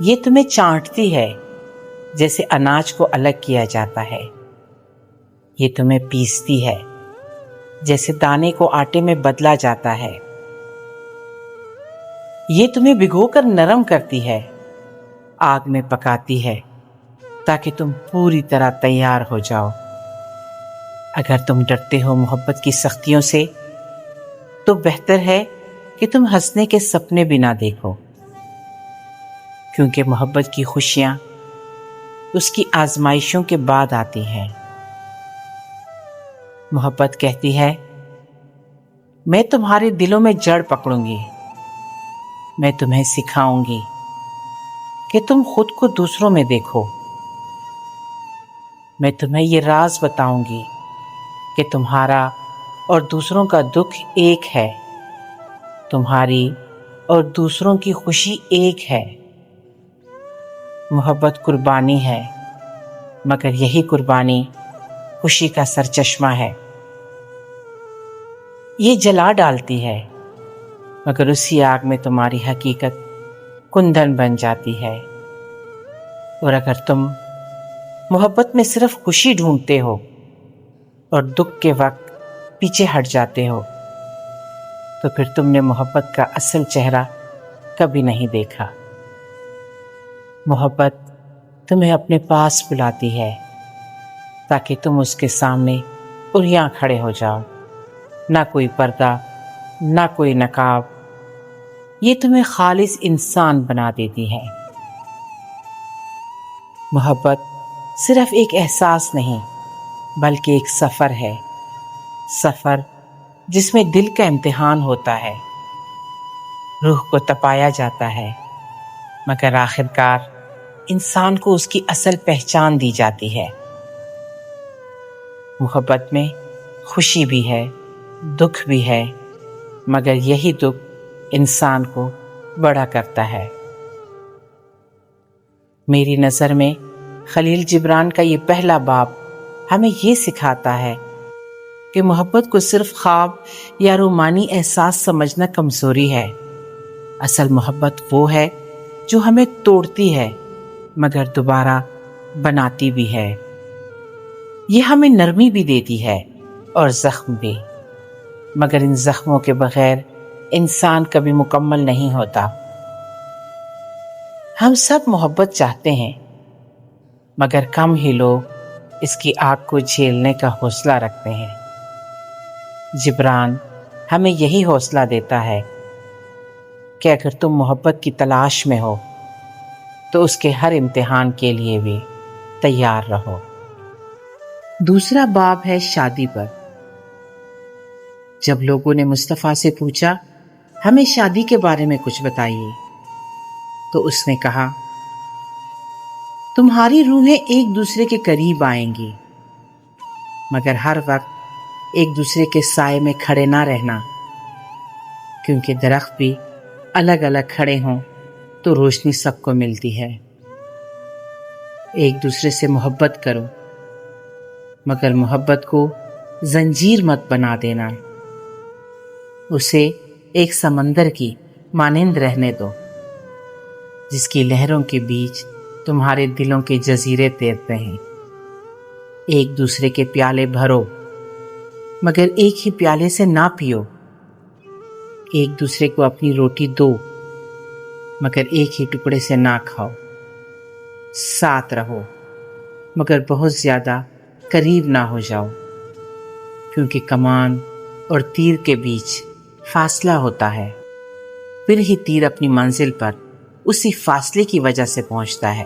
یہ تمہیں چاٹتی ہے جیسے اناج کو الگ کیا جاتا ہے. یہ تمہیں پیستی ہے جیسے دانے کو آٹے میں بدلا جاتا ہے. یہ تمہیں بھگو کر نرم کرتی ہے، آگ میں پکاتی ہے تاکہ تم پوری طرح تیار ہو جاؤ. اگر تم ڈرتے ہو محبت کی سختیوں سے تو بہتر ہے کہ تم ہنسنے کے سپنے بھی نہ دیکھو، کیونکہ محبت کی خوشیاں اس کی آزمائشوں کے بعد آتی ہیں. محبت کہتی ہے، میں تمہارے دلوں میں جڑ پکڑوں گی. میں تمہیں سکھاؤں گی کہ تم خود کو دوسروں میں دیکھو. میں تمہیں یہ راز بتاؤں گی کہ تمہارا اور دوسروں کا دکھ ایک ہے، تمہاری اور دوسروں کی خوشی ایک ہے. محبت قربانی ہے، مگر یہی قربانی خوشی کا سرچشمہ ہے. یہ جلا ڈالتی ہے، مگر اسی آگ میں تمہاری حقیقت کندن بن جاتی ہے. اور اگر تم محبت میں صرف خوشی ڈھونڈتے ہو اور دکھ کے وقت پیچھے ہٹ جاتے ہو تو پھر تم نے محبت کا اصل چہرہ کبھی نہیں دیکھا. محبت تمہیں اپنے پاس بلاتی ہے تاکہ تم اس کے سامنے عریاں کھڑے ہو جاؤ. نہ کوئی پردہ، نہ کوئی نقاب. یہ تمہیں خالص انسان بنا دیتی ہے. محبت صرف ایک احساس نہیں بلکہ ایک سفر ہے، سفر جس میں دل کا امتحان ہوتا ہے، روح کو تپایا جاتا ہے، مگر آخرکار انسان کو اس کی اصل پہچان دی جاتی ہے. محبت میں خوشی بھی ہے، دکھ بھی ہے، مگر یہی دکھ انسان کو بڑا کرتا ہے. میری نظر میں خلیل جبران کا یہ پہلا باب ہمیں یہ سکھاتا ہے کہ محبت کو صرف خواب یا رومانی احساس سمجھنا کمزوری ہے. اصل محبت وہ ہے جو ہمیں توڑتی ہے مگر دوبارہ بناتی بھی ہے. یہ ہمیں نرمی بھی دیتی ہے اور زخم بھی، مگر ان زخموں کے بغیر انسان کبھی مکمل نہیں ہوتا. ہم سب محبت چاہتے ہیں، مگر کم ہی لوگ اس کی آگ کو جھیلنے کا حوصلہ رکھتے ہیں. جبران ہمیں یہی حوصلہ دیتا ہے کہ اگر تم محبت کی تلاش میں ہو تو اس کے ہر امتحان کے لیے بھی تیار رہو. دوسرا باب ہے شادی پر. جب لوگوں نے مصطفیٰ سے پوچھا، ہمیں شادی کے بارے میں کچھ بتائیے، تو اس نے کہا، تمہاری روحیں ایک دوسرے کے قریب آئیں گی، مگر ہر وقت ایک دوسرے کے سائے میں کھڑے نہ رہنا، کیونکہ درخت بھی الگ الگ کھڑے ہوں تو روشنی سب کو ملتی ہے. ایک دوسرے سے محبت کرو، مگر محبت کو زنجیر مت بنا دینا. اسے ایک سمندر کی مانند رہنے دو جس کی لہروں کے بیچ تمہارے دلوں کے جزیرے تیرتے ہیں. ایک دوسرے کے پیالے بھرو، مگر ایک ہی پیالے سے نہ پیو. ایک دوسرے کو اپنی روٹی دو، مگر ایک ہی ٹکڑے سے نہ کھاؤ. ساتھ رہو، مگر بہت زیادہ قریب نہ ہو جاؤ، کیونکہ کمان اور تیر کے بیچ فاصلہ ہوتا ہے. پھر ہی تیر اپنی منزل پر اسی فاصلے کی وجہ سے پہنچتا ہے.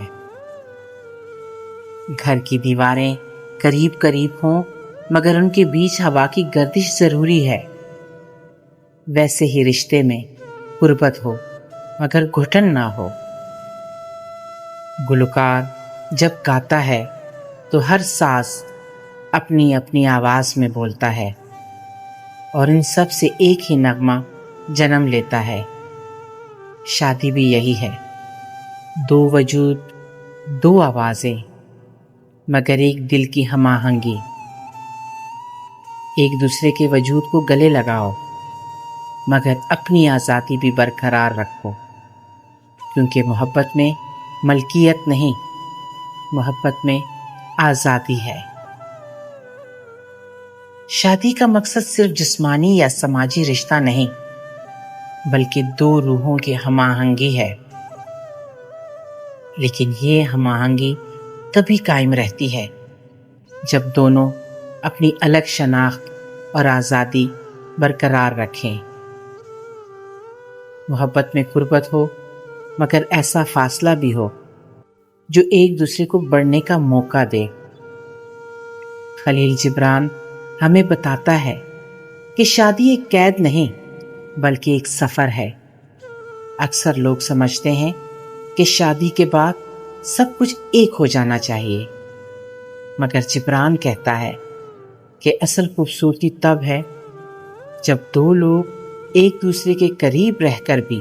گھر کی دیواریں قریب قریب ہوں مگر ان کے بیچ ہوا کی گردش ضروری ہے. ویسے ہی رشتے میں قربت ہو مگر گھٹن نہ ہو. گلوکار جب گاتا ہے تو ہر ساز اپنی اپنی آواز میں بولتا ہے اور ان سب سے ایک ہی نغمہ جنم لیتا ہے. شادی بھی یہی ہے، دو وجود، دو آوازیں، مگر ایک دل کی ہم آہنگی. ایک دوسرے کے وجود کو گلے لگاؤ مگر اپنی آزادی بھی برقرار رکھو، کیونکہ محبت میں ملکیت نہیں، محبت میں آزادی ہے۔ شادی کا مقصد صرف جسمانی یا سماجی رشتہ نہیں، بلکہ دو روحوں کی ہم آہنگی ہے۔ لیکن یہ ہم آہنگی تبھی قائم رہتی ہے جب دونوں اپنی الگ شناخت اور آزادی برقرار رکھیں۔ محبت میں قربت ہو، مگر ایسا فاصلہ بھی ہو جو ایک دوسرے کو بڑھنے کا موقع دے۔ خلیل جبران ہمیں بتاتا ہے کہ شادی ایک قید نہیں بلکہ ایک سفر ہے۔ اکثر لوگ سمجھتے ہیں کہ شادی کے بعد سب کچھ ایک ہو جانا چاہیے، مگر جبران کہتا ہے کہ اصل خوبصورتی تب ہے جب دو لوگ ایک دوسرے کے قریب رہ کر بھی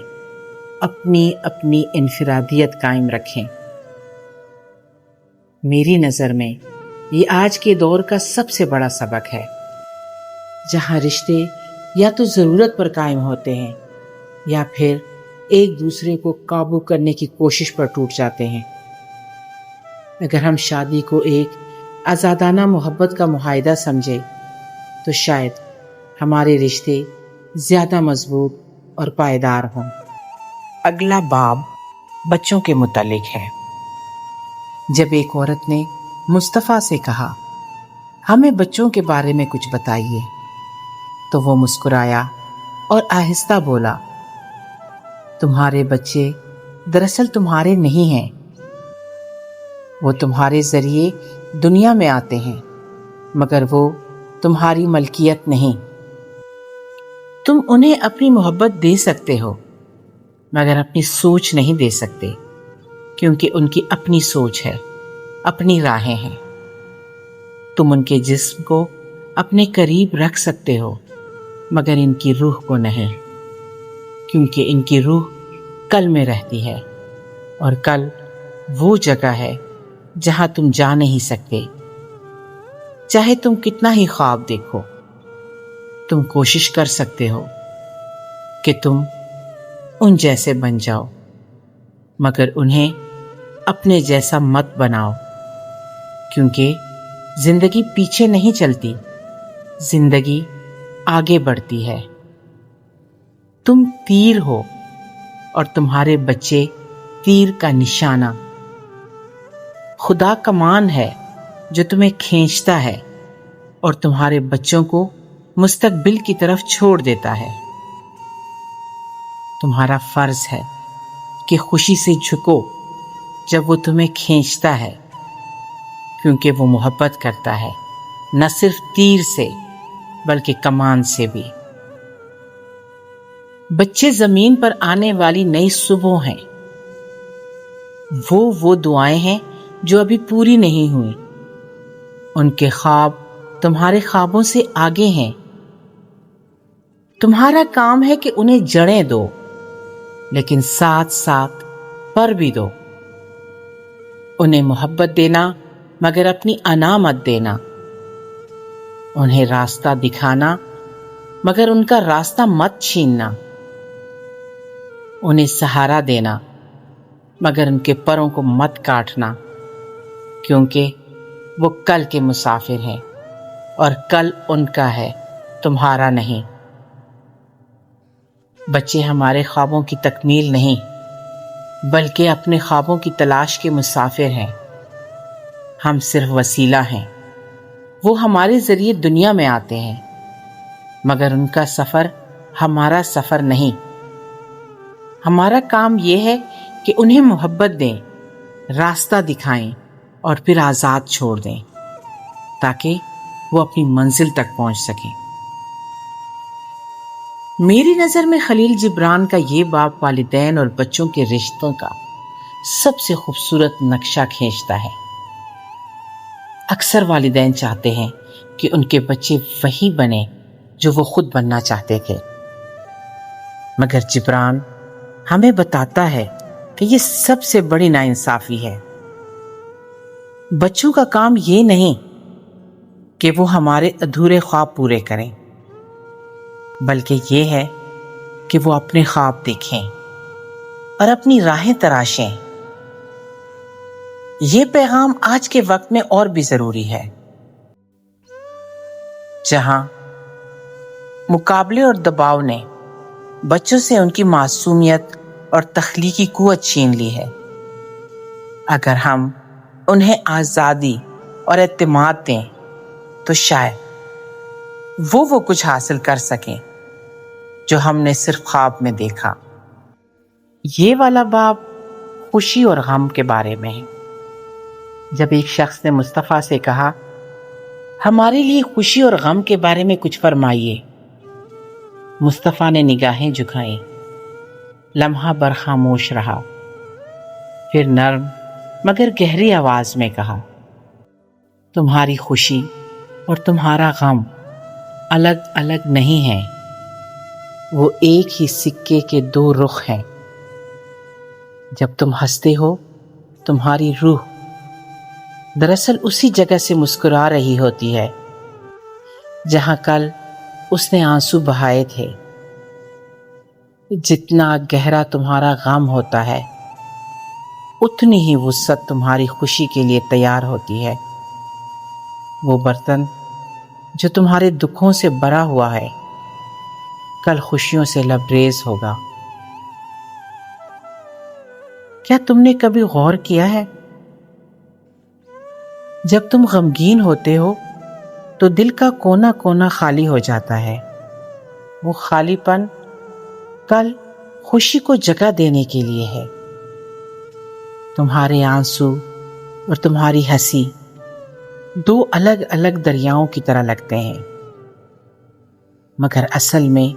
اپنی اپنی انفرادیت قائم رکھیں۔ میری نظر میں یہ آج کے دور کا سب سے بڑا سبق ہے، جہاں رشتے یا تو ضرورت پر قائم ہوتے ہیں یا پھر ایک دوسرے کو قابو کرنے کی کوشش پر ٹوٹ جاتے ہیں۔ اگر ہم شادی کو ایک آزادانہ محبت کا معاہدہ سمجھے تو شاید ہمارے رشتے زیادہ مضبوط اور پائیدار ہوں۔ اگلا باب بچوں کے متعلق ہے۔ جب ایک عورت نے مصطفیٰ سے کہا، ہمیں بچوں کے بارے میں کچھ بتائیے، تو وہ مسکرایا اور آہستہ بولا، تمہارے بچے دراصل تمہارے نہیں ہیں، وہ تمہارے ذریعے دنیا میں آتے ہیں، مگر وہ تمہاری ملکیت نہیں۔ تم انہیں اپنی محبت دے سکتے ہو، مگر اپنی سوچ نہیں دے سکتے، کیونکہ ان کی اپنی سوچ ہے، اپنی راہیں ہیں۔ تم ان کے جسم کو اپنے قریب رکھ سکتے ہو، مگر ان کی روح کو نہیں، کیونکہ ان کی روح کل میں رہتی ہے، اور کل وہ جگہ ہے جہاں تم جا نہیں سکتے۔ چاہے تم کتنا ہی خواب دیکھو، تم کوشش کر سکتے ہو کہ تم ان جیسے بن جاؤ، مگر انہیں اپنے جیسا مت بناؤ، کیونکہ زندگی پیچھے نہیں چلتی، زندگی آگے بڑھتی ہے۔ تم تیر ہو اور تمہارے بچے تیر کا نشانہ۔ خدا کمان ہے جو تمہیں کھینچتا ہے اور تمہارے بچوں کو مستقبل کی طرف چھوڑ دیتا ہے۔ تمہارا فرض ہے کہ خوشی سے جھکو جب وہ تمہیں کھینچتا ہے، کیونکہ وہ محبت کرتا ہے، نہ صرف تیر سے بلکہ کمان سے بھی۔ بچے زمین پر آنے والی نئی صبح ہیں، وہ دعائیں ہیں جو ابھی پوری نہیں ہوئی۔ ان کے خواب تمہارے خوابوں سے آگے ہیں۔ تمہارا کام ہے کہ انہیں جڑیں دو، لیکن ساتھ ساتھ پر بھی دو۔ انہیں محبت دینا، مگر اپنی انا مت دینا۔ انہیں راستہ دکھانا، مگر ان کا راستہ مت چھیننا۔ انہیں سہارا دینا، مگر ان کے پروں کو مت کاٹنا، کیونکہ وہ کل کے مسافر ہیں اور کل ان کا ہے، تمہارا نہیں۔ بچے ہمارے خوابوں کی تکمیل نہیں، بلکہ اپنے خوابوں کی تلاش کے مسافر ہیں۔ ہم صرف وسیلہ ہیں۔ وہ ہمارے ذریعے دنیا میں آتے ہیں، مگر ان کا سفر ہمارا سفر نہیں۔ ہمارا کام یہ ہے کہ انہیں محبت دیں، راستہ دکھائیں اور پھر آزاد چھوڑ دیں، تاکہ وہ اپنی منزل تک پہنچ سکیں۔ میری نظر میں خلیل جبران کا یہ باب والدین اور بچوں کے رشتوں کا سب سے خوبصورت نقشہ کھینچتا ہے۔ اکثر والدین چاہتے ہیں کہ ان کے بچے وہی بنیں جو وہ خود بننا چاہتے تھے، مگر جبران ہمیں بتاتا ہے کہ یہ سب سے بڑی ناانصافی ہے۔ بچوں کا کام یہ نہیں کہ وہ ہمارے ادھورے خواب پورے کریں، بلکہ یہ ہے کہ وہ اپنے خواب دیکھیں اور اپنی راہیں تراشیں۔ یہ پیغام آج کے وقت میں اور بھی ضروری ہے، جہاں مقابلے اور دباؤ نے بچوں سے ان کی معصومیت اور تخلیقی قوت چھین لی ہے۔ اگر ہم انہیں آزادی اور اعتماد دیں تو شاید وہ کچھ حاصل کر سکیں جو ہم نے صرف خواب میں دیکھا۔ یہ والا باب خوشی اور غم کے بارے میں ہے۔ جب ایک شخص نے مصطفیٰ سے کہا، ہمارے لیے خوشی اور غم کے بارے میں کچھ فرمائیے، مصطفیٰ نے نگاہیں جھکائیں، لمحہ بر خاموش رہا، پھر نرم مگر گہری آواز میں کہا، تمہاری خوشی اور تمہارا غم الگ الگ نہیں ہیں، وہ ایک ہی سکے کے دو رخ ہیں۔ جب تم ہنستے ہو تمہاری روح دراصل اسی جگہ سے مسکرا رہی ہوتی ہے جہاں کل اس نے آنسو بہائے تھے۔ جتنا گہرا تمہارا غم ہوتا ہے اتنی ہی وسعت تمہاری خوشی کے لیے تیار ہوتی ہے۔ وہ برتن جو تمہارے دکھوں سے بھرا ہوا ہے کل خوشیوں سے لبریز ہوگا۔ کیا تم نے کبھی غور کیا ہے، جب تم غمگین ہوتے ہو تو دل کا کونا کونا خالی ہو جاتا ہے؟ وہ خالی پن کل خوشی کو جگہ دینے کے لیے ہے۔ تمہارے آنسو اور تمہاری ہنسی دو الگ الگ دریاؤں کی طرح لگتے ہیں، مگر اصل میں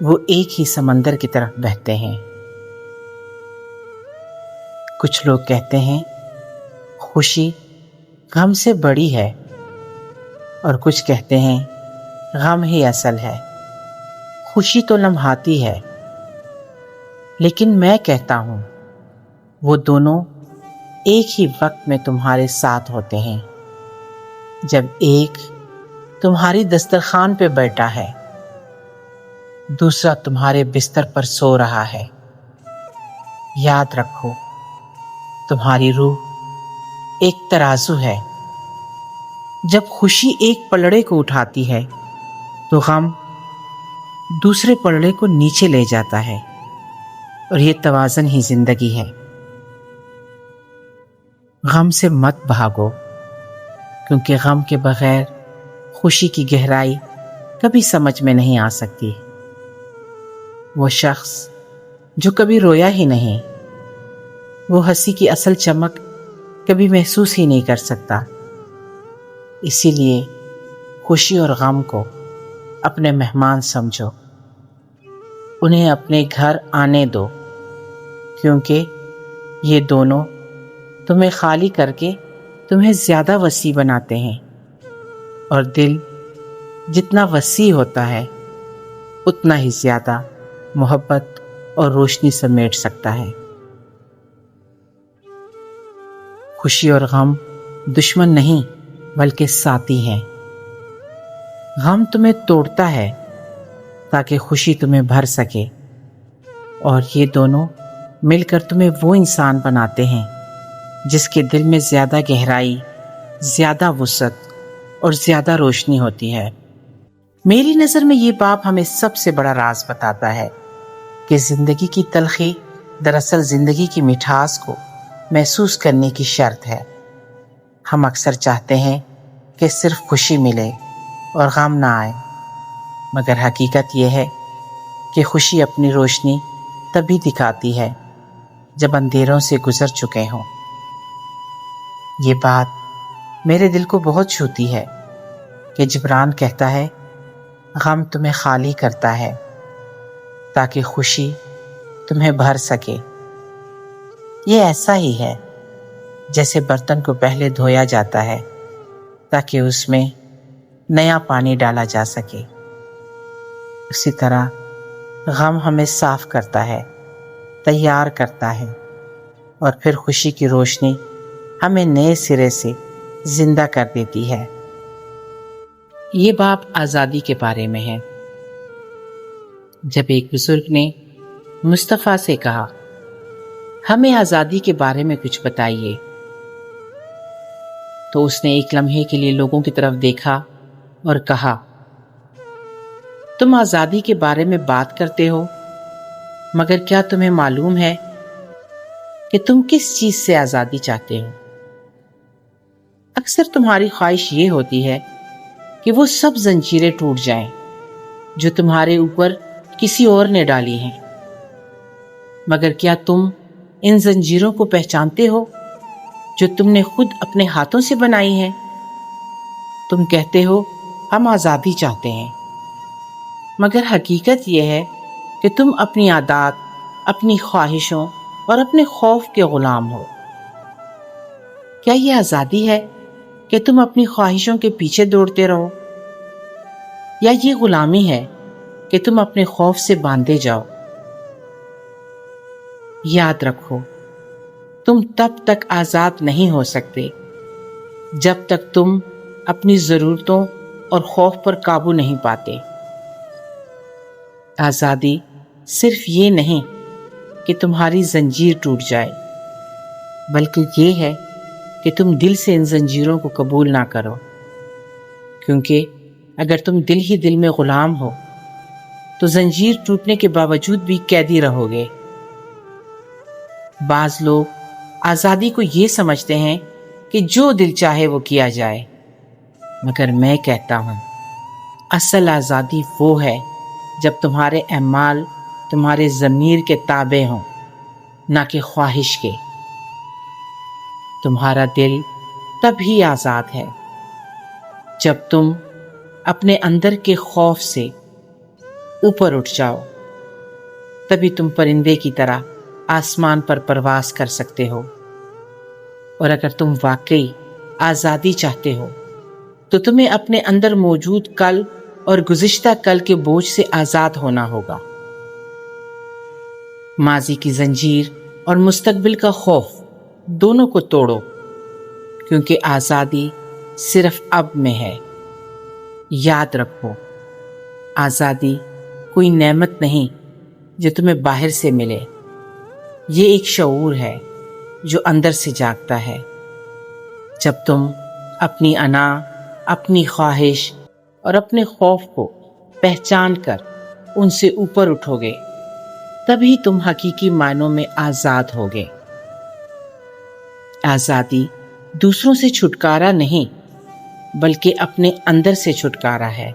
وہ ایک ہی سمندر کی طرف بہتے ہیں۔ کچھ لوگ کہتے ہیں خوشی غم سے بڑی ہے، اور کچھ کہتے ہیں غم ہی اصل ہے، خوشی تو لمحاتی ہے۔ لیکن میں کہتا ہوں وہ دونوں ایک ہی وقت میں تمہارے ساتھ ہوتے ہیں۔ جب ایک تمہاری دسترخوان پہ بیٹھا ہے، دوسرا تمہارے بستر پر سو رہا ہے، یاد رکھو تمہاری روح ایک ترازو ہے۔ جب خوشی ایک پلڑے کو اٹھاتی ہے تو غم دوسرے پلڑے کو نیچے لے جاتا ہے، اور یہ توازن ہی زندگی ہے۔ غم سے مت بھاگو، کیونکہ غم کے بغیر خوشی کی گہرائی کبھی سمجھ میں نہیں آ سکتی۔ وہ شخص جو کبھی رویا ہی نہیں، وہ ہنسی کی اصل چمک کبھی محسوس ہی نہیں کر سکتا۔ اسی لیے خوشی اور غم کو اپنے مہمان سمجھو، انہیں اپنے گھر آنے دو، کیونکہ یہ دونوں تمہیں خالی کر کے تمہیں زیادہ وسیع بناتے ہیں، اور دل جتنا وسیع ہوتا ہے اتنا ہی زیادہ محبت اور روشنی سمیٹ سکتا ہے۔ خوشی اور غم دشمن نہیں بلکہ ساتھی ہیں۔ غم تمہیں توڑتا ہے تاکہ خوشی تمہیں بھر سکے، اور یہ دونوں مل کر تمہیں وہ انسان بناتے ہیں جس کے دل میں زیادہ گہرائی، زیادہ وسعت اور زیادہ روشنی ہوتی ہے۔ میری نظر میں یہ باب ہمیں سب سے بڑا راز بتاتا ہے کہ زندگی کی تلخی دراصل زندگی کی مٹھاس کو محسوس کرنے کی شرط ہے۔ ہم اکثر چاہتے ہیں کہ صرف خوشی ملے اور غم نہ آئے، مگر حقیقت یہ ہے کہ خوشی اپنی روشنی تبھی دکھاتی ہے جب اندھیروں سے گزر چکے ہوں۔ یہ بات میرے دل کو بہت چھوتی ہے کہ جبران کہتا ہے، غم تمہیں خالی کرتا ہے تاکہ خوشی تمہیں بھر سکے۔ یہ ایسا ہی ہے جیسے برتن کو پہلے دھویا جاتا ہے تاکہ اس میں نیا پانی ڈالا جا سکے، اسی طرح غم ہمیں صاف کرتا ہے، تیار کرتا ہے، اور پھر خوشی کی روشنی ہمیں نئے سرے سے زندہ کر دیتی ہے۔ یہ باب آزادی کے بارے میں ہے۔ جب ایک بزرگ نے مصطفیٰ سے کہا، ہمیں آزادی کے بارے میں کچھ بتائیے، تو اس نے ایک لمحے کے لیے لوگوں کی طرف دیکھا اور کہا، تم آزادی کے بارے میں بات کرتے ہو، مگر کیا تمہیں معلوم ہے کہ تم کس چیز سے آزادی چاہتے ہو؟ اکثر تمہاری خواہش یہ ہوتی ہے کہ وہ سب زنجیریں ٹوٹ جائیں جو تمہارے اوپر کسی اور نے ڈالی ہیں، مگر کیا تم ان زنجیروں کو پہچانتے ہو جو تم نے خود اپنے ہاتھوں سے بنائی ہیں؟ تم کہتے ہو ہم آزادی چاہتے ہیں، مگر حقیقت یہ ہے کہ تم اپنی عادات، اپنی خواہشوں اور اپنے خوف کے غلام ہو۔ کیا یہ آزادی ہے کہ تم اپنی خواہشوں کے پیچھے دوڑتے رہو، یا یہ غلامی ہے کہ تم اپنے خوف سے باندھے جاؤ؟ یاد رکھو، تم تب تک آزاد نہیں ہو سکتے جب تک تم اپنی ضرورتوں اور خوف پر قابو نہیں پاتے۔ آزادی صرف یہ نہیں کہ تمہاری زنجیر ٹوٹ جائے، بلکہ یہ ہے کہ تم دل سے ان زنجیروں کو قبول نہ کرو، کیونکہ اگر تم دل ہی دل میں غلام ہو تو زنجیر ٹوٹنے کے باوجود بھی قیدی رہو گے۔ بعض لوگ آزادی کو یہ سمجھتے ہیں کہ جو دل چاہے وہ کیا جائے، مگر میں کہتا ہوں اصل آزادی وہ ہے جب تمہارے اعمال تمہارے ضمیر کے تابع ہوں، نہ کہ خواہش کے۔ تمہارا دل تب ہی آزاد ہے جب تم اپنے اندر کے خوف سے اوپر اٹھ جاؤ، تبھی تم پرندے کی طرح آسمان پر پرواز کر سکتے ہو۔ اور اگر تم واقعی آزادی چاہتے ہو تو تمہیں اپنے اندر موجود کل اور گزشتہ کل کے بوجھ سے آزاد ہونا ہوگا۔ ماضی کی زنجیر اور مستقبل کا خوف دونوں کو توڑو، کیونکہ آزادی صرف اب میں ہے۔ یاد رکھو، آزادی کوئی نعمت نہیں جو تمہیں باہر سے ملے، یہ ایک شعور ہے جو اندر سے جاگتا ہے۔ جب تم اپنی انا، اپنی خواہش اور اپنے خوف کو پہچان کر ان سے اوپر اٹھو گے، تبھی تم حقیقی معنوں میں آزاد ہوگے۔ آزادی دوسروں سے چھٹکارا نہیں، بلکہ اپنے اندر سے چھٹکارا ہے۔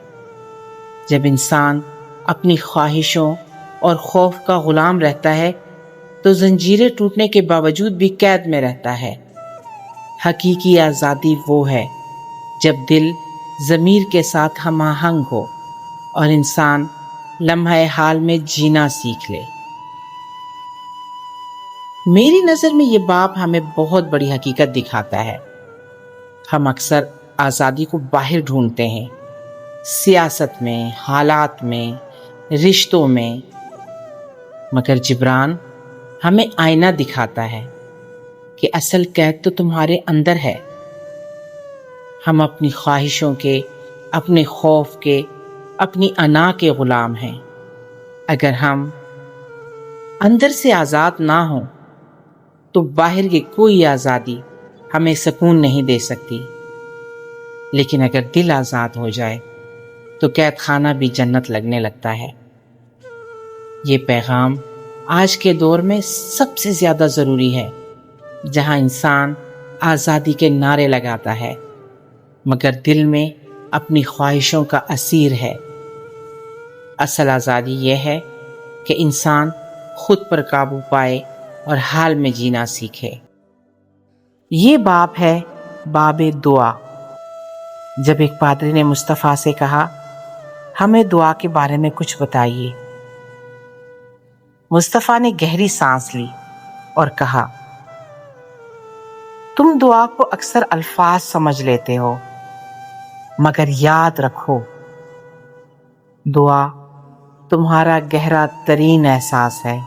جب انسان اپنی خواہشوں اور خوف کا غلام رہتا ہے تو زنجیریں ٹوٹنے کے باوجود بھی قید میں رہتا ہے۔ حقیقی آزادی وہ ہے جب دل ضمیر کے ساتھ ہم آہنگ ہو اور انسان لمحہ حال میں جینا سیکھ لے۔ میری نظر میں یہ باب ہمیں بہت بڑی حقیقت دکھاتا ہے۔ ہم اکثر آزادی کو باہر ڈھونڈتے ہیں، سیاست میں، حالات میں، رشتوں میں، مگر جبران ہمیں آئینہ دکھاتا ہے کہ اصل قید تو تمہارے اندر ہے۔ ہم اپنی خواہشوں کے، اپنے خوف کے، اپنی انا کے غلام ہیں۔ اگر ہم اندر سے آزاد نہ ہوں تو باہر کی کوئی آزادی ہمیں سکون نہیں دے سکتی، لیکن اگر دل آزاد ہو جائے تو قید خانہ بھی جنت لگنے لگتا ہے۔ یہ پیغام آج کے دور میں سب سے زیادہ ضروری ہے، جہاں انسان آزادی کے نعرے لگاتا ہے مگر دل میں اپنی خواہشوں کا اسیر ہے۔ اصل آزادی یہ ہے کہ انسان خود پر قابو پائے اور حال میں جینا سیکھے۔ یہ باب ہے باب دعا۔ جب ایک پادری نے مصطفیٰ سے کہا، ہمیں دعا کے بارے میں کچھ بتائیے، مصطفیٰ نے گہری سانس لی اور کہا، تم دعا کو اکثر الفاظ سمجھ لیتے ہو، مگر یاد رکھو، دعا تمہارا گہرا ترین احساس ہے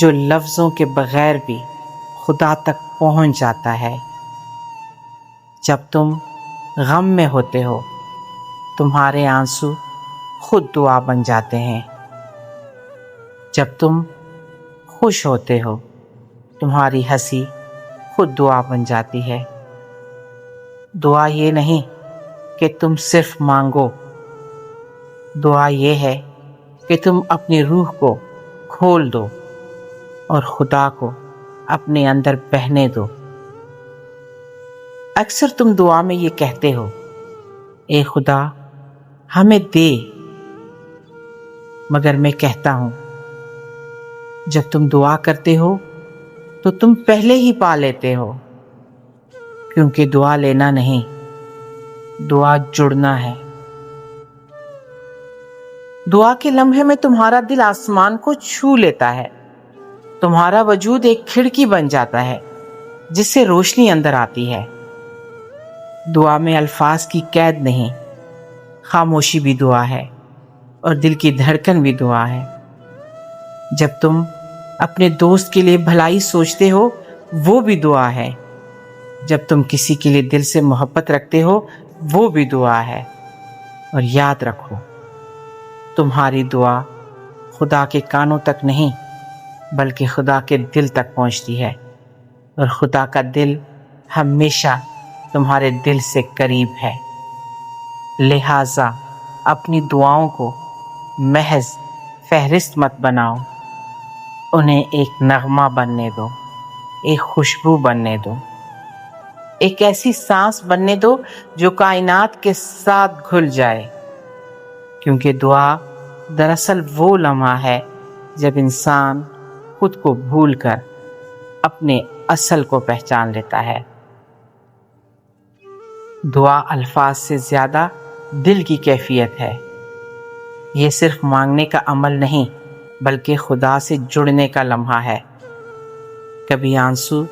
جو لفظوں کے بغیر بھی خدا تک پہنچ جاتا ہے۔ جب تم غم میں ہوتے ہو، تمہارے آنسو خود دعا بن جاتے ہیں۔ جب تم خوش ہوتے ہو، تمہاری ہنسی خود دعا بن جاتی ہے۔ دعا یہ نہیں کہ تم صرف مانگو، دعا یہ ہے کہ تم اپنی روح کو کھول دو اور خدا کو اپنے اندر بہنے دو۔ اکثر تم دعا میں یہ کہتے ہو، اے خدا ہمیں دے، مگر میں کہتا ہوں جب تم دعا کرتے ہو تو تم پہلے ہی پا لیتے ہو، کیونکہ دعا لینا نہیں، دعا جڑنا ہے۔ دعا کے لمحے میں تمہارا دل آسمان کو چھو لیتا ہے، تمہارا وجود ایک کھڑکی بن جاتا ہے جس سے روشنی اندر آتی ہے۔ دعا میں الفاظ کی قید نہیں، خاموشی بھی دعا ہے اور دل کی دھڑکن بھی دعا ہے۔ جب تم اپنے دوست کے لیے بھلائی سوچتے ہو وہ بھی دعا ہے، جب تم کسی کے لیے دل سے محبت رکھتے ہو وہ بھی دعا ہے۔ اور یاد رکھو، تمہاری دعا خدا کے کانوں تک نہیں بلکہ خدا کے دل تک پہنچتی ہے، اور خدا کا دل ہمیشہ تمہارے دل سے قریب ہے۔ لہٰذا اپنی دعاؤں کو محض فہرست مت بناؤ، انہیں ایک نغمہ بننے دو، ایک خوشبو بننے دو، ایک ایسی سانس بننے دو جو کائنات کے ساتھ گھل جائے، کیونکہ دعا دراصل وہ لمحہ ہے جب انسان خود کو بھول کر اپنے اصل کو پہچان لیتا ہے۔ دعا الفاظ سے زیادہ دل کی کیفیت ہے، یہ صرف مانگنے کا عمل نہیں بلکہ خدا سے جڑنے کا لمحہ ہے۔ کبھی آنسو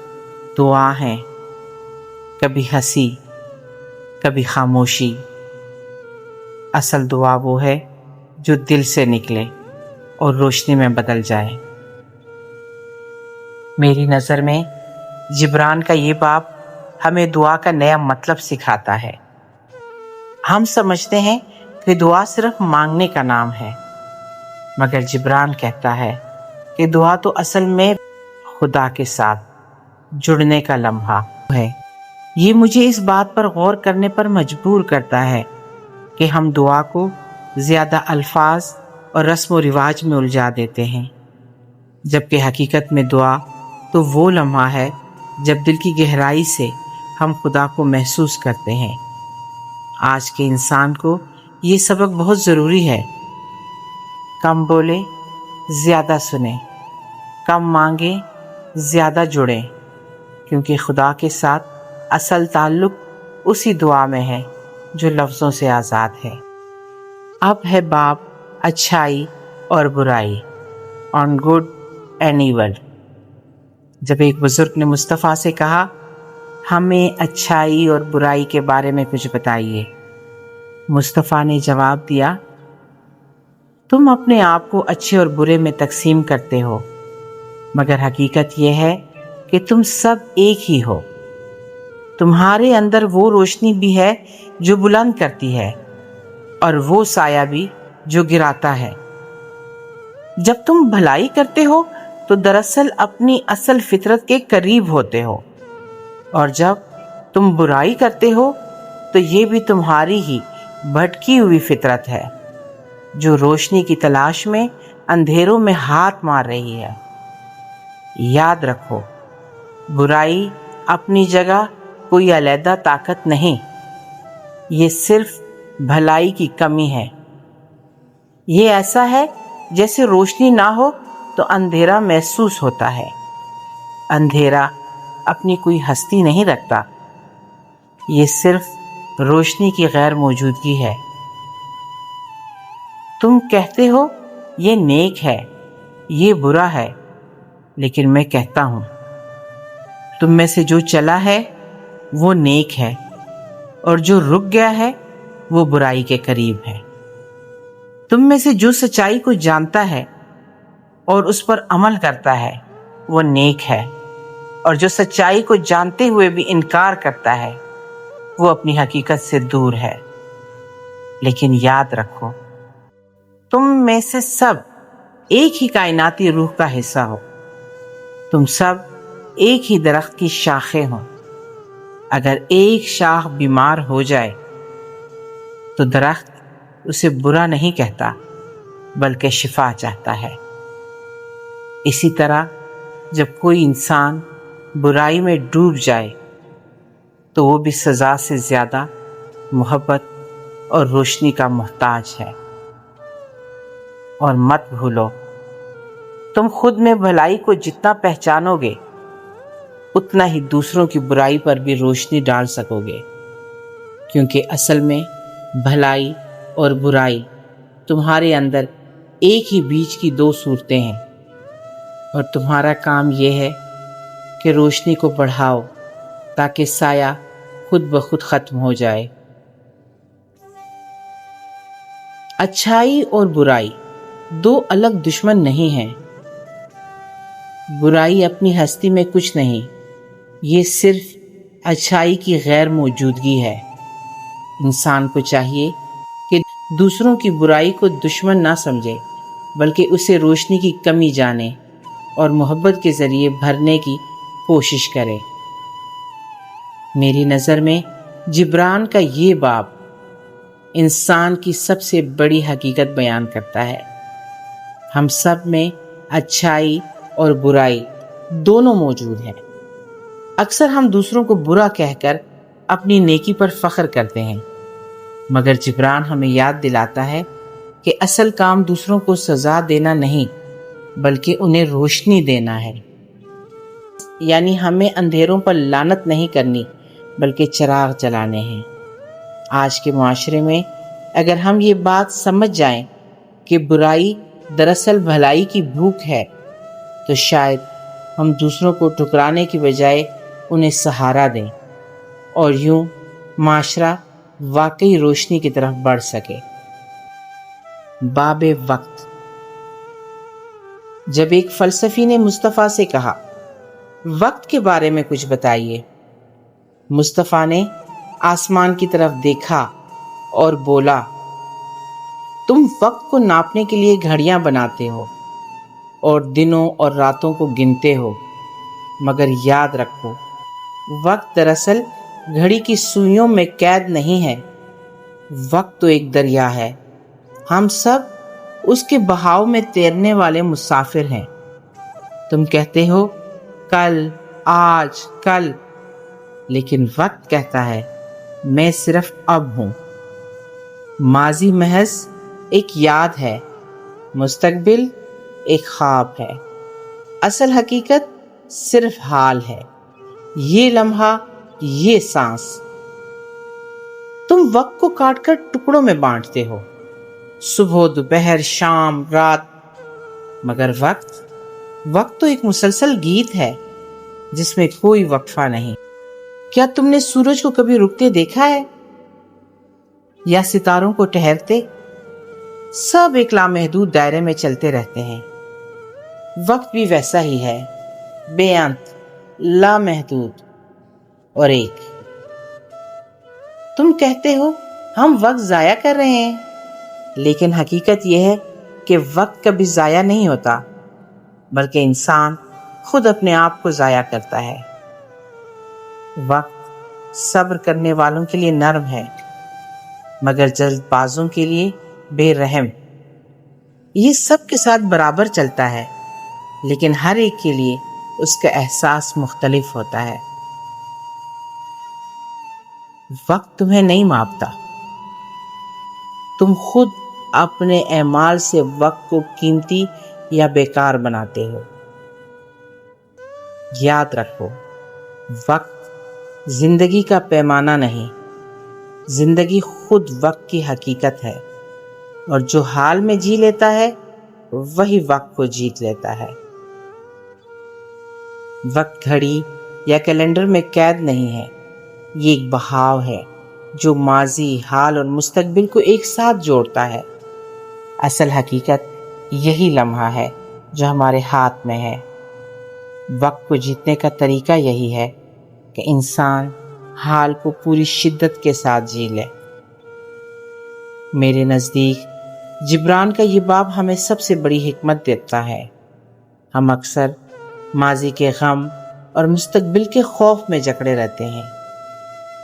دعا ہیں، کبھی ہنسی، کبھی خاموشی۔ اصل دعا وہ ہے جو دل سے نکلے اور روشنی میں بدل جائے۔ میری نظر میں جبران کا یہ باب ہمیں دعا کا نیا مطلب سکھاتا ہے۔ ہم سمجھتے ہیں کہ دعا صرف مانگنے کا نام ہے، مگر جبران کہتا ہے کہ دعا تو اصل میں خدا کے ساتھ جڑنے کا لمحہ ہے۔ یہ مجھے اس بات پر غور کرنے پر مجبور کرتا ہے کہ ہم دعا کو زیادہ الفاظ اور رسم و رواج میں الجھا دیتے ہیں، جبکہ حقیقت میں دعا تو وہ لمحہ ہے جب دل کی گہرائی سے ہم خدا کو محسوس کرتے ہیں۔ آج کے انسان کو یہ سبق بہت ضروری ہے۔ کم بولے، زیادہ سنیں، کم مانگیں، زیادہ جڑیں، کیونکہ خدا کے ساتھ اصل تعلق اسی دعا میں ہے جو لفظوں سے آزاد ہے۔ اب ہے باب اچھائی اور برائی، آن گڈ اینڈ ایول۔ جب ایک بزرگ نے مصطفیٰ سے کہا، ہمیں اچھائی اور برائی کے بارے میں کچھ بتائیے، مصطفیٰ نے جواب دیا، تم اپنے آپ کو اچھے اور برے میں تقسیم کرتے ہو، مگر حقیقت یہ ہے کہ تم سب ایک ہی ہو۔ تمہارے اندر وہ روشنی بھی ہے جو بلند کرتی ہے، اور وہ سایہ بھی جو گراتا ہے۔ جب تم بھلائی کرتے ہو تو دراصل اپنی اصل فطرت کے قریب ہوتے ہو، اور جب تم برائی کرتے ہو تو یہ بھی تمہاری ہی بھٹکی ہوئی فطرت ہے جو روشنی کی تلاش میں اندھیروں میں ہاتھ مار رہی ہے۔ یاد رکھو، برائی اپنی جگہ کوئی علیحدہ طاقت نہیں، یہ صرف بھلائی کی کمی ہے۔ یہ ایسا ہے جیسے روشنی نہ ہو تو اندھیرا محسوس ہوتا ہے۔ اندھیرا اپنی کوئی ہستی نہیں رکھتا، یہ صرف روشنی کی غیر موجودگی ہے۔ تم کہتے ہو یہ نیک ہے، یہ برا ہے، لیکن میں کہتا ہوں تم میں سے جو چلا ہے وہ نیک ہے، اور جو رک گیا ہے وہ برائی کے قریب ہے۔ تم میں سے جو سچائی کو جانتا ہے اور اس پر عمل کرتا ہے وہ نیک ہے، اور جو سچائی کو جانتے ہوئے بھی انکار کرتا ہے وہ اپنی حقیقت سے دور ہے۔ لیکن یاد رکھو، تم میں سے سب ایک ہی کائناتی روح کا حصہ ہو، تم سب ایک ہی درخت کی شاخیں ہو۔ اگر ایک شاخ بیمار ہو جائے تو درخت اسے برا نہیں کہتا بلکہ شفا چاہتا ہے۔ اسی طرح جب کوئی انسان برائی میں ڈوب جائے تو وہ بھی سزا سے زیادہ محبت اور روشنی کا محتاج ہے۔ اور مت بھولو، تم خود میں بھلائی کو جتنا پہچانو گے اتنا ہی دوسروں کی برائی پر بھی روشنی ڈال سکو گے، کیونکہ اصل میں بھلائی اور برائی تمہارے اندر ایک ہی بیج کی دو صورتیں ہیں، اور تمہارا کام یہ ہے کہ روشنی کو بڑھاؤ تاکہ سایہ خود بخود ختم ہو جائے۔ اچھائی اور برائی دو الگ دشمن نہیں ہیں۔ برائی اپنی ہستی میں کچھ نہیں، یہ صرف اچھائی کی غیر موجودگی ہے۔ انسان کو چاہیے کہ دوسروں کی برائی کو دشمن نہ سمجھے بلکہ اسے روشنی کی کمی جانے اور محبت کے ذریعے بھرنے کی کوشش کرے۔ میری نظر میں جبران کا یہ باب انسان کی سب سے بڑی حقیقت بیان کرتا ہے۔ ہم سب میں اچھائی اور برائی دونوں موجود ہیں۔ اکثر ہم دوسروں کو برا کہہ کر اپنی نیکی پر فخر کرتے ہیں، مگر جبران ہمیں یاد دلاتا ہے کہ اصل کام دوسروں کو سزا دینا نہیں بلکہ انہیں روشنی دینا ہے۔ یعنی ہمیں اندھیروں پر لعنت نہیں کرنی بلکہ چراغ جلانے ہیں۔ آج کے معاشرے میں اگر ہم یہ بات سمجھ جائیں کہ برائی دراصل بھلائی کی بھوک ہے تو شاید ہم دوسروں کو ٹھکرانے کی بجائے انہیں سہارا دیں، اور یوں معاشرہ واقعی روشنی کی طرف بڑھ سکے۔ باب وقت۔ جب ایک فلسفی نے مصطفیٰ سے کہا، وقت کے بارے میں کچھ بتائیے، مصطفیٰ نے آسمان کی طرف دیکھا اور بولا، تم وقت کو ناپنے کے لیے گھڑیاں بناتے ہو اور دنوں اور راتوں کو گنتے ہو، مگر یاد رکھو وقت دراصل گھڑی کی سوئیوں میں قید نہیں ہے۔ وقت تو ایک دریا ہے، ہم سب اس کے بہاؤ میں تیرنے والے مسافر ہیں۔ تم کہتے ہو کل، آج، کل، لیکن وقت کہتا ہے میں صرف اب ہوں۔ ماضی محض ایک یاد ہے، مستقبل ایک خواب ہے، اصل حقیقت صرف حال ہے، یہ لمحہ، یہ سانس۔ تم وقت کو کاٹ کر ٹکڑوں میں بانٹتے ہو، صبح، دوپہر، شام، رات، مگر وقت تو ایک مسلسل گیت ہے جس میں کوئی وقفہ نہیں۔ کیا تم نے سورج کو کبھی رکتے دیکھا ہے یا ستاروں کو ٹھہرتے؟ سب ایک لامحدود دائرے میں چلتے رہتے ہیں۔ وقت بھی ویسا ہی ہے، بے انت، لامحدود اور ایک۔ تم کہتے ہو ہم وقت ضائع کر رہے ہیں، لیکن حقیقت یہ ہے کہ وقت کبھی ضائع نہیں ہوتا بلکہ انسان خود اپنے آپ کو ضائع کرتا ہے۔ وقت صبر کرنے والوں کے لیے نرم ہے مگر جلد بازوں کے لیے بے رحم۔ یہ سب کے ساتھ برابر چلتا ہے لیکن ہر ایک کے لیے اس کا احساس مختلف ہوتا ہے۔ وقت تمہیں نہیں مانپتا، تم خود اپنے اعمال سے وقت کو قیمتی یا بیکار بناتے ہو۔ یاد رکھو، وقت زندگی کا پیمانہ نہیں، زندگی خود وقت کی حقیقت ہے، اور جو حال میں جی لیتا ہے وہی وقت کو جیت لیتا ہے۔ وقت گھڑی یا کیلنڈر میں قید نہیں ہے، یہ ایک بہاؤ ہے جو ماضی، حال اور مستقبل کو ایک ساتھ جوڑتا ہے۔ اصل حقیقت یہی لمحہ ہے جو ہمارے ہاتھ میں ہے۔ وقت کو جیتنے کا طریقہ یہی ہے کہ انسان حال کو پوری شدت کے ساتھ جی لے۔ میرے نزدیک جبران کا یہ باب ہمیں سب سے بڑی حکمت دیتا ہے۔ ہم اکثر ماضی کے غم اور مستقبل کے خوف میں جکڑے رہتے ہیں،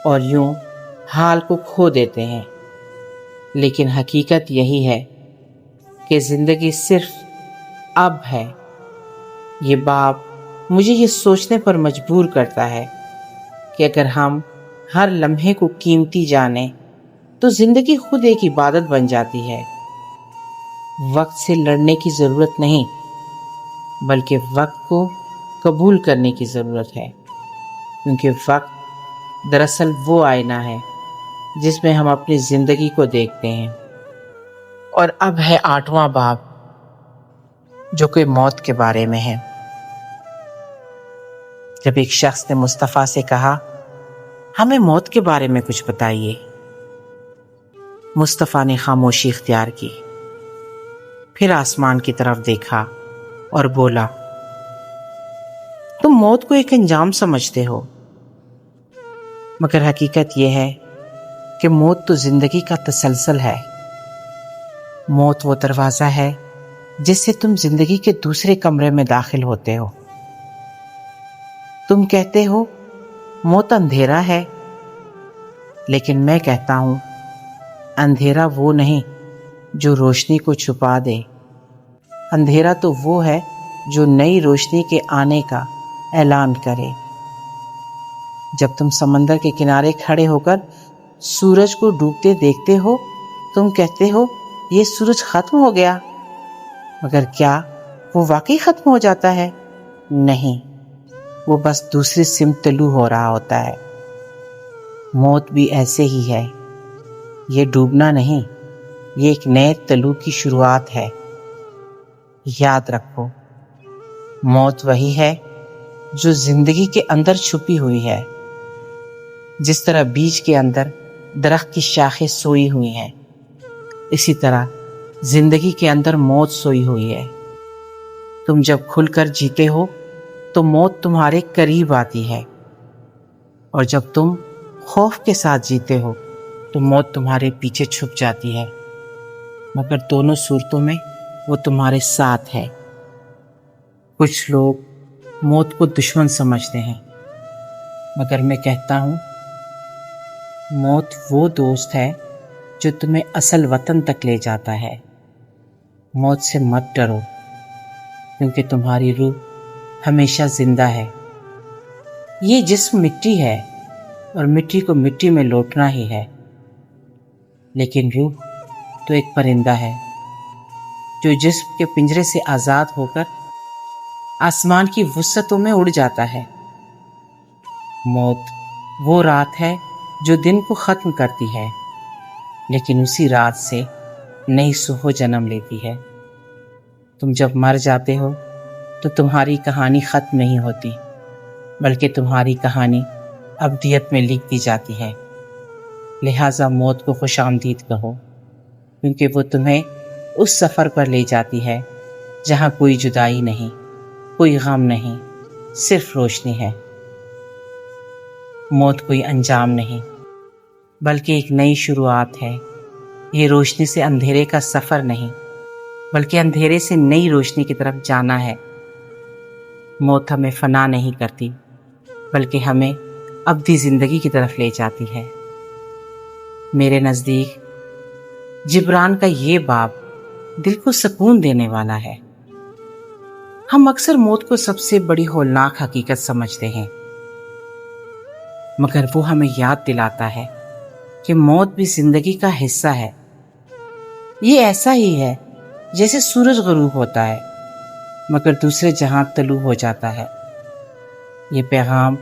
اور یوں حال کو کھو دیتے ہیں۔ لیکن حقیقت یہی ہے کہ زندگی صرف اب ہے۔ یہ باب مجھے یہ سوچنے پر مجبور کرتا ہے کہ اگر ہم ہر لمحے کو قیمتی جانیں تو زندگی خود ایک عبادت بن جاتی ہے۔ وقت سے لڑنے کی ضرورت نہیں، بلکہ وقت کو قبول کرنے کی ضرورت ہے، کیونکہ وقت دراصل وہ آئینہ ہے جس میں ہم اپنی زندگی کو دیکھتے ہیں۔ اور اب ہے 8واں باب، جو کہ موت کے بارے میں ہے۔ جب ایک شخص نے مصطفیٰ سے کہا، ہمیں موت کے بارے میں کچھ بتائیے، مصطفیٰ نے خاموشی اختیار کی، پھر آسمان کی طرف دیکھا اور بولا، تم موت کو ایک انجام سمجھتے ہو، مگر حقیقت یہ ہے کہ موت تو زندگی کا تسلسل ہے۔ موت وہ دروازہ ہے جس سے تم زندگی کے دوسرے کمرے میں داخل ہوتے ہو۔ تم کہتے ہو موت اندھیرا ہے، لیکن میں کہتا ہوں اندھیرا وہ نہیں جو روشنی کو چھپا دے، اندھیرا تو وہ ہے جو نئی روشنی کے آنے کا اعلان کرے۔ جب تم سمندر کے کنارے کھڑے ہو کر سورج کو ڈوبتے دیکھتے ہو، تم کہتے ہو یہ سورج ختم ہو گیا، مگر کیا وہ واقعی ختم ہو جاتا ہے؟ نہیں، وہ بس دوسری سمت طلوع ہو رہا ہوتا ہے۔ موت بھی ایسے ہی ہے، یہ ڈوبنا نہیں، یہ ایک نئے طلوع کی شروعات ہے۔ یاد رکھو، موت وہی ہے جو زندگی کے اندر چھپی ہوئی ہے، جس طرح بیج کے اندر درخت کی شاخیں سوئی ہوئی ہیں، اسی طرح زندگی کے اندر موت سوئی ہوئی ہے۔ تم جب کھل کر جیتے ہو تو موت تمہارے قریب آتی ہے، اور جب تم خوف کے ساتھ جیتے ہو تو موت تمہارے پیچھے چھپ جاتی ہے، مگر دونوں صورتوں میں وہ تمہارے ساتھ ہے۔ کچھ لوگ موت کو دشمن سمجھتے ہیں، مگر میں کہتا ہوں موت وہ دوست ہے جو تمہیں اصل وطن تک لے جاتا ہے۔ موت سے مت ڈرو، کیونکہ تمہاری روح ہمیشہ زندہ ہے۔ یہ جسم مٹی ہے اور مٹی کو مٹی میں لوٹنا ہی ہے، لیکن روح تو ایک پرندہ ہے جو جسم کے پنجرے سے آزاد ہو کر آسمان کی وسعتوں میں اڑ جاتا ہے۔ موت وہ رات ہے جو دن کو ختم کرتی ہے، لیکن اسی رات سے نئی صبح جنم لیتی ہے۔ تم جب مر جاتے ہو تو تمہاری کہانی ختم نہیں ہوتی، بلکہ تمہاری کہانی ابدیت میں لکھ دی جاتی ہے۔ لہٰذا موت کو خوش آمدید کہو، کیونکہ وہ تمہیں اس سفر پر لے جاتی ہے جہاں کوئی جدائی نہیں، کوئی غم نہیں، صرف روشنی ہے۔ موت کوئی انجام نہیں، بلکہ ایک نئی شروعات ہے۔ یہ روشنی سے اندھیرے کا سفر نہیں، بلکہ اندھیرے سے نئی روشنی کی طرف جانا ہے۔ موت ہمیں فنا نہیں کرتی، بلکہ ہمیں ابدی زندگی کی طرف لے جاتی ہے۔ میرے نزدیک جبران کا یہ باب دل کو سکون دینے والا ہے۔ ہم اکثر موت کو سب سے بڑی ہولناک حقیقت سمجھتے ہیں، مگر وہ ہمیں یاد دلاتا ہے کہ موت بھی زندگی کا حصہ ہے۔ یہ ایسا ہی ہے جیسے سورج غروب ہوتا ہے مگر دوسرے جہاں طلوع ہو جاتا ہے۔ یہ پیغام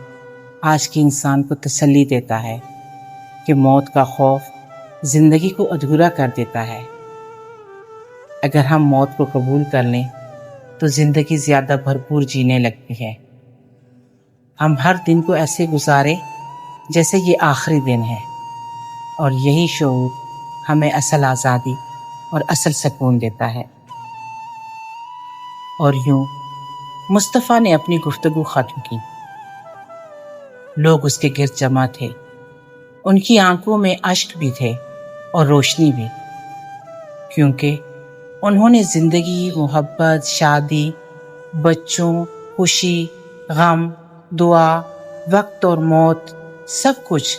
آج کے انسان کو تسلی دیتا ہے کہ موت کا خوف زندگی کو ادھورا کر دیتا ہے۔ اگر ہم موت کو قبول کر لیں تو زندگی زیادہ بھرپور جینے لگتی ہے۔ ہم ہر دن کو ایسے گزاریں جیسے یہ آخری دن ہے، اور یہی شعور ہمیں اصل آزادی اور اصل سکون دیتا ہے۔ اور یوں مصطفیٰ نے اپنی گفتگو ختم کی۔ لوگ اس کے گرد جمع تھے، ان کی آنکھوں میں اشک بھی تھے اور روشنی بھی، کیونکہ انہوں نے زندگی، محبت، شادی، بچوں، خوشی، غم، دعا، وقت اور موت، سب کچھ